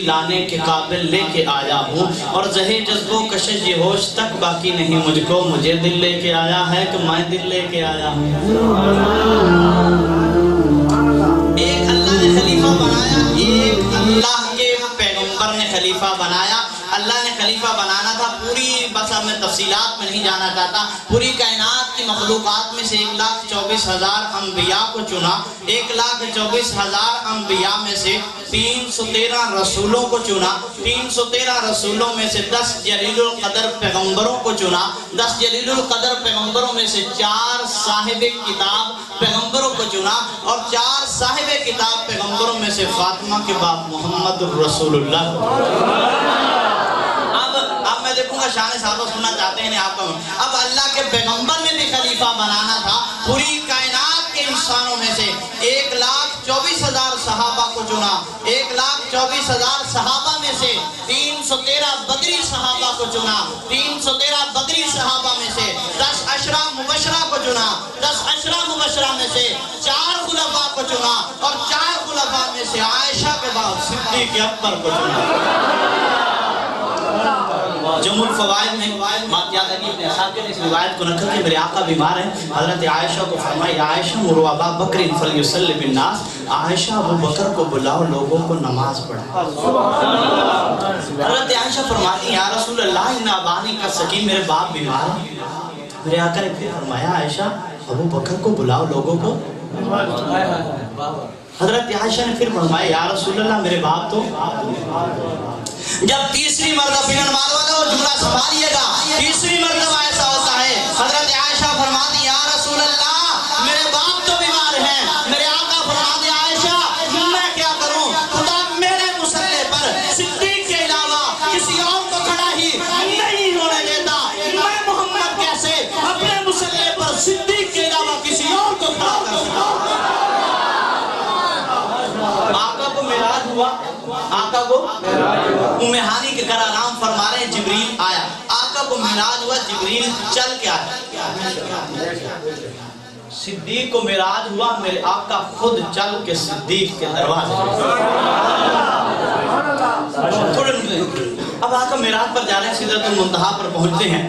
لانے کے قابل لے کے آیا ہوں، اور زہے جذب و کشش یہ ہوش تک باقی نہیں مجھ کو، مجھے دل لے کے آیا ہے کہ میں دل لے کے آیا ہوں۔ ایک اللہ نے خلیفہ بنایا، ایک اللہ کے پیغمبر نے خلیفہ بنایا۔ اللہ نے خلیفہ بنانا تھا، پوری بس میں تفصیلات میں نہیں جانا چاہتا، پوری کائنات کی مخلوقات میں سے 1,24,000 انبیاء کو چنا، 1,24,000 انبیاء میں سے 313 رسولوں کو چنا، 313 رسولوں میں سے 10 جلیل القدر پیغمبروں کو چنا، 10 جلیل القدر پیغمبروں میں سے 4 صاحب کتاب پیغمبروں کو چنا، اور 4 صاحب کتاب پیغمبروں میں سے فاطمہ کے باپ محمد رسول اللہ۔ اب میں دیکھوں گا شان صاحبہ سننا چاہتے ہیں آپ کا۔ اب اللہ کے پیغمبر نے بھی خلیفہ بنانا تھا، پوری کائنات کے انسانوں میں سے 1,24,000 صحابہ کو چنا، 1,24,000 صحابہ میں سے 313 بدری صحابہ کو چنا، 313 بدری صحابہ میں سے 10 عشرہ مبشرہ کو چنا، 10 عشرہ مبشرہ میں سے 4 خلفاء کو چنا، اور 4 خلفاء میں سے عائشہ کے بعد صدیق اکبر کو چنا۔ جمع الفوائد میں بات یاد ہے کہ اپنے اصحاب نے اس روایت کو نقل کہ میرے آقا بیمار ہیں، حضرت عائشہ کو فرمایا عائشہ مروا ابا بکر فلیصلی بالناس، عائشہ ابو بکر کو بلاؤ لوگوں کو نماز پڑھا۔ حضرت عائشہ فرماتی یا رسول اللہ ان ابانی کا سکین، میرے باپ بیمار ہیں۔ میرے آقا نے پھر فرمایا عائشہ ابو بکر کو بلاؤ لوگوں کو۔ حضرت عائشہ نے پھر فرمایا یا رسول اللہ میرے باپ تو۔ جب تیسری مرتبہ بلن مالوالا وہ جملہ سنبھالیے گا، تیسری مرتبہ ایسا ہوتا ہے، حضرت عائشہ فرماتی یا رسول اللہ میرے باپ تو بیمار ہیں۔ میرے آقا فرماتے عائشہ میں کیا کروں، خدا میرے مسلح پر صدیق کے علاوہ کسی اور کو کھڑا ہی نہیں ہونے دیتا، میں محمد کیسے اپنے مسلح پر صدیق کے علاوہ کسی اور کو کھڑا کر سکتا۔ آقا کو معراج ہوا، آقا کو ام ہانی کے گھر آرام فرما رہے ہیں، جبریل آیا، آقا کو معراج ہوا، جبریل چل کے آیا۔ صدیق کو معراج ہوا، میرے آقا خود چل کے صدیق کے دروازے۔ اب آقا معراج پر جا رہے ہیں، سدرۃ المنتہا پر پہنچتے ہیں،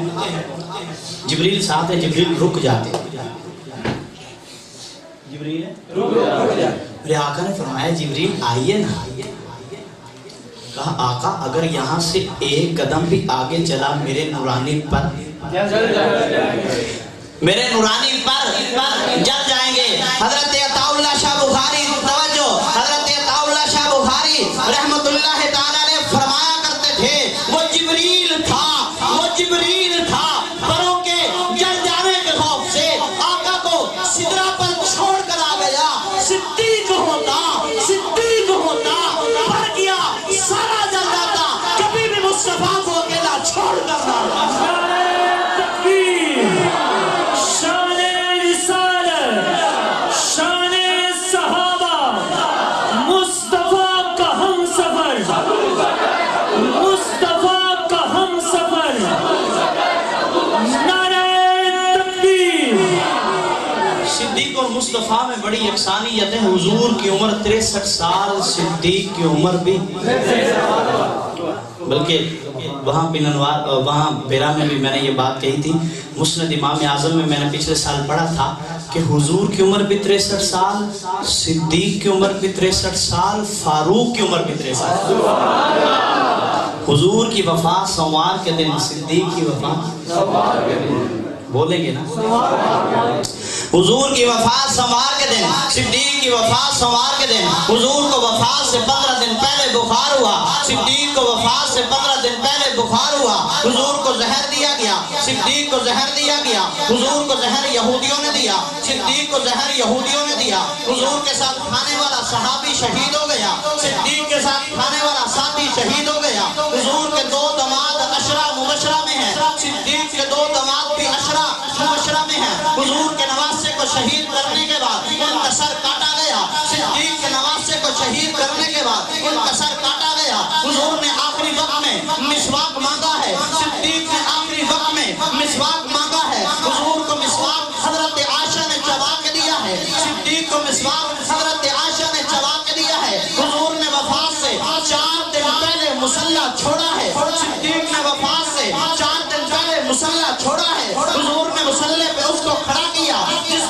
جبریل ساتھ ہے، جبریل رک جاتے ہیں، جبریل میرے آقا نے فرمایا جبریل آئیے نا۔ کہا آقا اگر یہاں سے ایک قدم بھی آگے چلا میرے نورانی پر جل جائیں گے۔ حضرت عطا اللہ شاہ بخاری توجہ، حضرت عطا اللہ شاہ بخاری رحمت اللہ تعالیٰ نے فرمایا کرتے تھے وہ جبریل تھا، وہ جبریل تھا، پروں کے جل جانے کے خوف سے آقا کو سدرہ پر چھوڑ کر آ گیا۔ صدیق ہوتا، صدیق ہوتا، پر گیا سارا جل جاتا، کبھی بھی مصطفیٰ کو اکیلا چھوڑ کر نہ آتا۔ مصطفیٰ میں بڑی یکسانیت ہے، حضور کی عمر 63 سال، صدیق کی عمر بھی، بلکہ وہاں بیرا میں بھی میں نے یہ بات کہی تھی، مسند امام اعظم میں نے پچھلے سال پڑھا تھا کہ حضور کی عمر بھی 63 سال، صدیق کی عمر بھی 63 سال، فاروق کی عمر بھی 63 سال۔ حضور کی وفات سوموار کے دن، صدیق کی وفات بولیں گے نا، حضور کی وفات سوموار کے دن، صدیق کی وفات سوموار کے دن، حضور کو وفات سے 15 دن پہلے بخار ہوا، صدیق کو وفات سے 15 دن پہلے بخار ہوا، حضور کو زہر دیا گیا، صدیق کو زہر دیا گیا، حضور کو زہر یہودیوں نے دیا، صدیق کو زہر یہودیوں نے دیا، حضور کے ساتھ کھانے والا صحابی شہید ہو گیا، صدیق کے ساتھ کھانے والا ساتھی شہید ہو گیا، حضور کے 2 داماد عشرہ مبشرہ میں ہیں، صدیق کے 2 داماد بھی عشرہ مبشرہ میں ہیں، حضور کے نواسے کو شہید کرنے کے بعد مسواک حضرت عائشہ نے چبا کے دیا ہے. حضور نے وفات سے 4 دن پہلے مصلی چھوڑا ہے. صدیق نے وفات سے 4 دن پہلے مصلی چھوڑا ہے. حضور نے مصلی پہ اس کو کھڑا کیا. جس